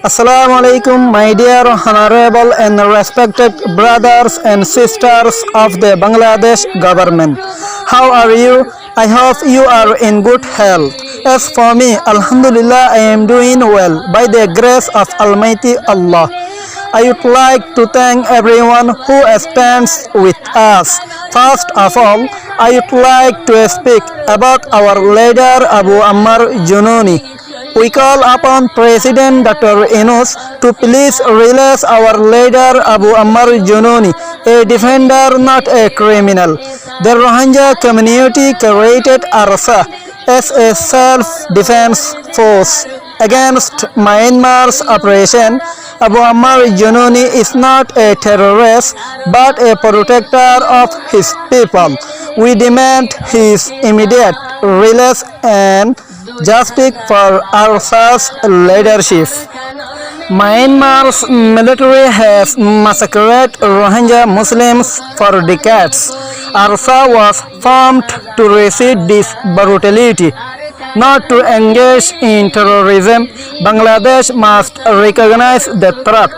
Assalamu alaikum, my dear honorable and respected brothers and sisters of the Bangladesh government. How are you? I hope you are in good health. As for me, Alhamdulillah, I am doing well by the grace of Almighty Allah. I would like to thank everyone who stands with us. First of all, I would like to speak about our leader Abu Ammar Jununi. We call upon President Dr. Yunus to please release our leader Abu Ammar Jununi, a defender, not a criminal. The Rohingya community created ARSA as a self-defense force against Myanmar's oppression. Abu Ammar Jununi is not a terrorist but a protector of his people. We demand his immediate release and justice for ARSA's leadership. Myanmar's military has massacred Rohingya Muslims for decades. ARSA was formed to resist this brutality, not to engage in terrorism. Bangladesh must recognize the threat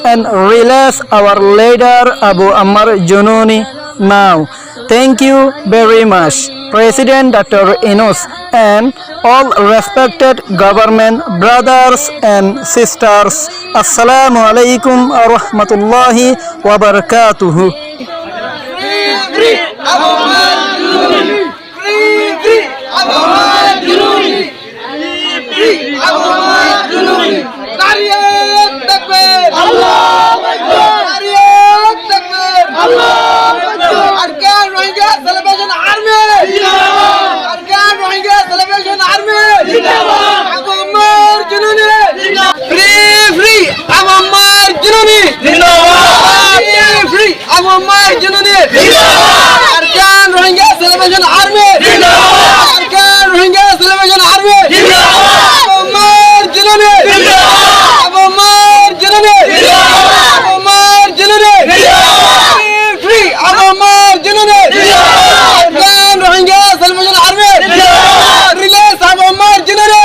and release our leader Abu Ammar Jununi now. Thank you very much, President Dr. Yunus and all respected government brothers and sisters. Assalamu alaikum wa rahmatullahi wa barakatuhu. Free Abu Ammar Jununi! Free Abu Ammar Jununi! Free Abu Ammar Jununi! Tariyat Takbir! Allahu Akbar! Tariyat Takbir! Allahu Akbar! Arkan Rohingya Salvation Army! Zindabad! Arkan Rohingya Salvation Army! Zindabad! Abu Ammar Jununi! Zindabad! Free Abu Ammar Jununi! Zindabad! Free Abu Ammar Jununi! Zindabad! Arkan Rohingya Salvation Army! Zindabad! Arkan Rohingya Salvation Army! Zindabad! Abu Ammar Jununi! Zindabad! Abu Ammar Jununi! Zindabad! Abu Ammar Jununi! Zindabad! Free Abu Ammar Jununi! Zindabad! Arkan Rohingya Salvation Army! Zindabad! Release Abu Ammar Jununi!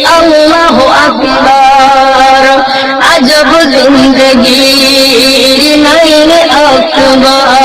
Allahu Akbar, ajab zindagi nain akbar.